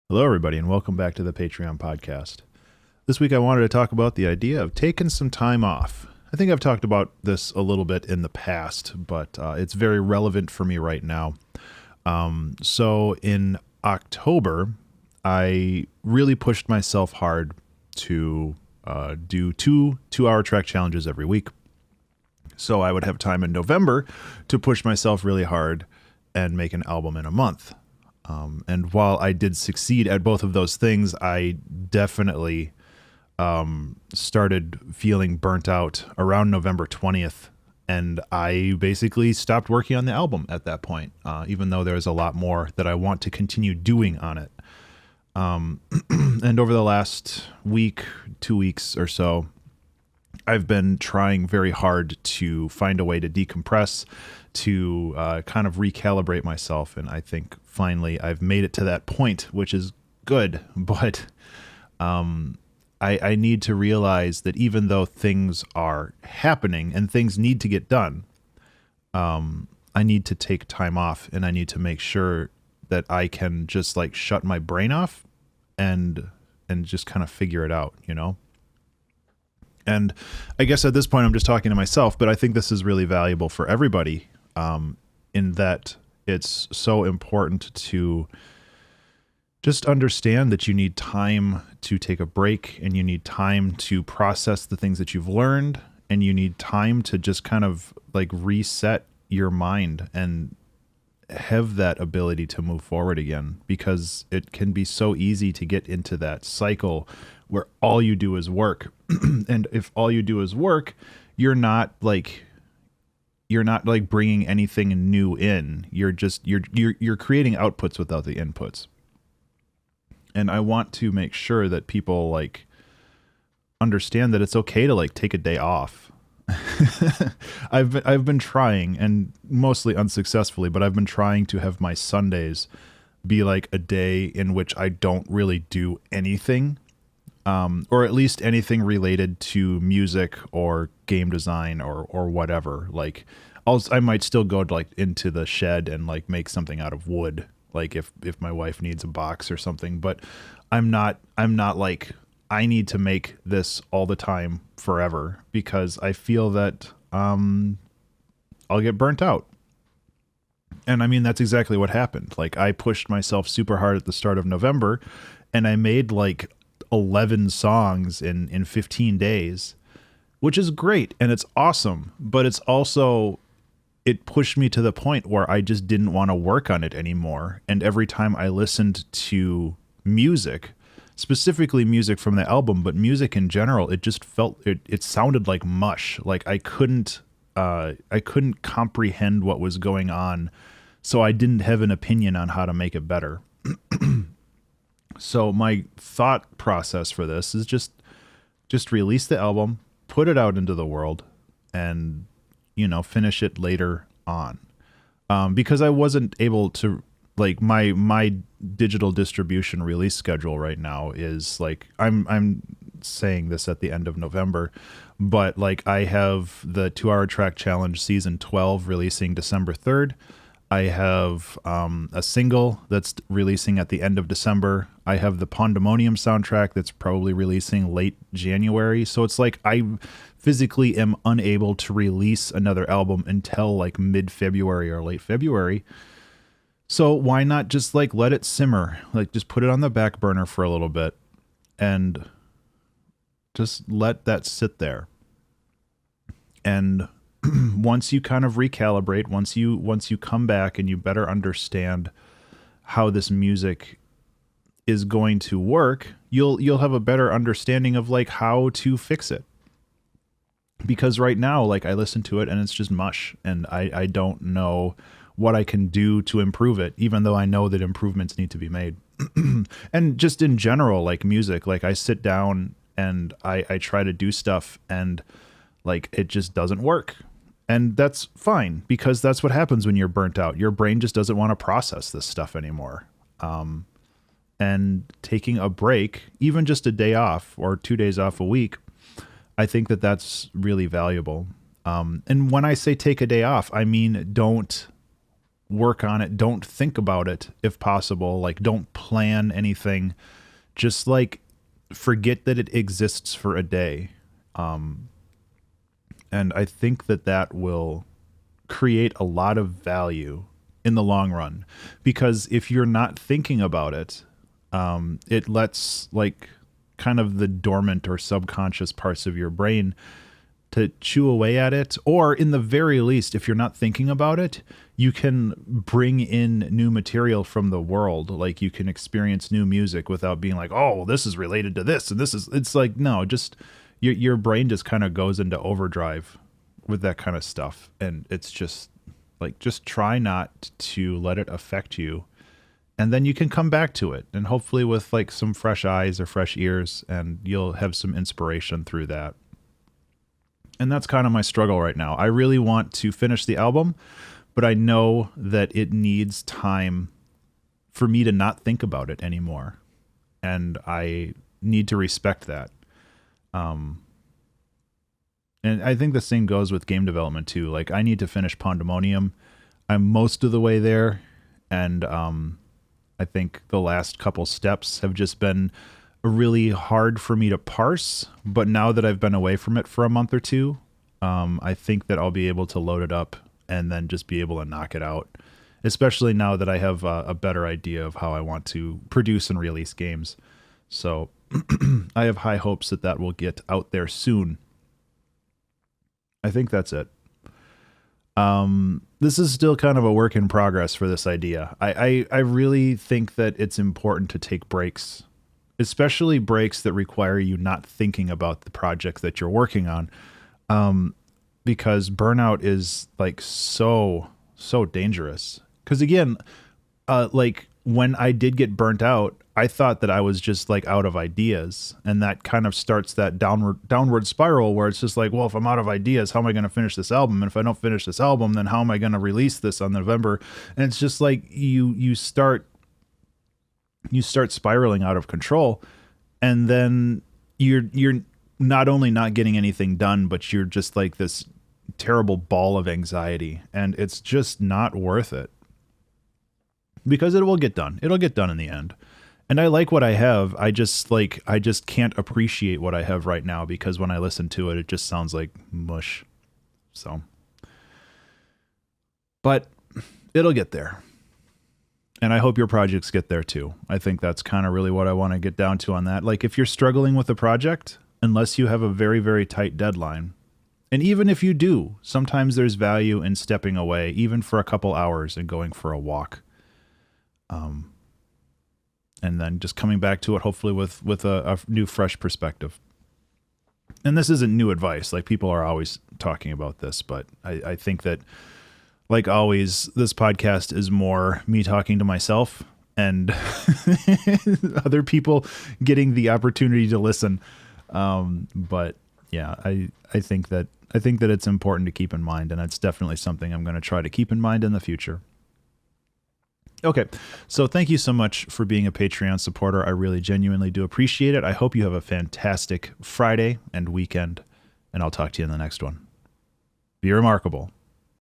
Hello, everybody, and welcome back to the Patreon podcast. This week I wanted to talk about the idea of taking some time off. I think I've talked about this a little bit in the past, but it's very relevant for me right now. So in October, I really pushed myself hard to do two-hour track challenges every week. So I would have time in November to push myself really hard and make an album in a month. And while I did succeed at both of those things, I definitely started feeling burnt out around November 20th. And I basically stopped working on the album at that point, even though there's a lot more that I want to continue doing on it. And over the last week, 2 weeks or so, I've been trying very hard to find a way to decompress, to kind of recalibrate myself. And I think finally I've made it to that point, which is good. But I need to realize that even though things are happening and things need to get done, I need to take time off, and I need to make sure that I can just like shut my brain off and just kind of figure it out, you know? And I guess at this point I'm just talking to myself, but I think this is really valuable for everybody, in that it's so important to just understand that you need time to take a break, and you need time to process the things that you've learned, and you need time to just kind of like reset your mind and have that ability to move forward again, because it can be so easy to get into that cycle where all you do is work. And if all you do is work, you're not like bringing anything new in. You're creating outputs without the inputs. And I want to make sure that people like understand that it's okay to like take a day off. I've been trying, and mostly unsuccessfully, but I've been trying to have my Sundays be like a day in which I don't really do anything. Or at least anything related to music or game design or whatever. Like I might still go to like into the shed and like make something out of wood, like if my wife needs a box or something. But I'm not like I need to make this all the time forever, because I feel that I'll get burnt out. And I mean, that's exactly what happened. Like I pushed myself super hard at the start of November, and I made like 11 songs in 15 days, which is great and it's awesome, but it's also, it pushed me to the point where I just didn't want to work on it anymore. And every time I listened to music, specifically music from the album, but music in general, it just felt, it sounded like mush. Like I couldn't comprehend what was going on, so I didn't have an opinion on how to make it better. So my thought process for this is just release the album, put it out into the world, and, you know, finish it later on. Because I wasn't able to, like, my digital distribution release schedule right now is like, I'm saying this at the end of November, but like I have the 2-hour track challenge season 12 releasing December 3rd. I have a single that's releasing at the end of December. I have the Pandemonium soundtrack that's probably releasing late January. So it's like I physically am unable to release another album until like mid-February or late February. So why not just like let it simmer? Like just put it on the back burner for a little bit and just let that sit there. And once you kind of recalibrate, once you come back and you better understand how this music is going to work, you'll have a better understanding of like how to fix it. Because right now, like I listen to it and it's just mush, and I don't know what I can do to improve it, even though I know that improvements need to be made. And just in general, like music, like I sit down and I try to do stuff and like it just doesn't work. And that's fine, because that's what happens when you're burnt out. Your brain just doesn't want to process this stuff anymore. And taking a break, even just a day off or 2 days off a week, I think that that's really valuable. And when I say take a day off, I mean don't work on it. Don't think about it if possible. Like, don't plan anything. Just like forget that it exists for a day. And I think that that will create a lot of value in the long run, because if you're not thinking about it, it lets like kind of the dormant or subconscious parts of your brain to chew away at it. Or in the very least, if you're not thinking about it, you can bring in new material from the world. Like you can experience new music without being like, oh, well, this is related to this. And this is, it's like, no, just your brain just kind of goes into overdrive with that kind of stuff. And it's just like, just try not to let it affect you. And then you can come back to it, and hopefully with like some fresh eyes or fresh ears, and you'll have some inspiration through that. And that's kind of my struggle right now. I really want to finish the album, but I know that it needs time for me to not think about it anymore. And I need to respect that. And I think the same goes with game development too. Like I need to finish Pandemonium. I'm most of the way there. And I think the last couple steps have just been really hard for me to parse, but now that I've been away from it for a month or two, I think that I'll be able to load it up and then just be able to knock it out, especially now that I have a better idea of how I want to produce and release games. So I have high hopes that that will get out there soon. I think that's it. This is still kind of a work in progress for this idea. I really think that it's important to take breaks, especially breaks that require you not thinking about the project that you're working on. Because burnout is like so dangerous. Because again, like when I did get burnt out, I thought that I was just like out of ideas, and that kind of starts that downward spiral where it's just like, well, if I'm out of ideas, how am I going to finish this album? And if I don't finish this album, then how am I going to release this on November? And it's just like you start spiraling out of control, and then you're not only not getting anything done, but you're just like this terrible ball of anxiety, and it's just not worth it, because it will get done. It'll get done in the end. And I like what I have. I just can't appreciate what I have right now, because when I listen to it, it just sounds like mush. So, but it'll get there. And I hope your projects get there too. I think that's kind of really what I want to get down to on that. Like if you're struggling with a project, unless you have a very, very tight deadline, and even if you do, sometimes there's value in stepping away, even for a couple hours, and going for a walk. And then just coming back to it, hopefully with a new, fresh perspective. And this isn't new advice. Like people are always talking about this, but I think that, like always, this podcast is more me talking to myself and other people getting the opportunity to listen. But yeah, I think that it's important to keep in mind, and it's definitely something I'm going to try to keep in mind in the future. Okay, so thank you so much for being a Patreon supporter. I really genuinely do appreciate it. I hope you have a fantastic Friday and weekend, and I'll talk to you in the next one. Be remarkable.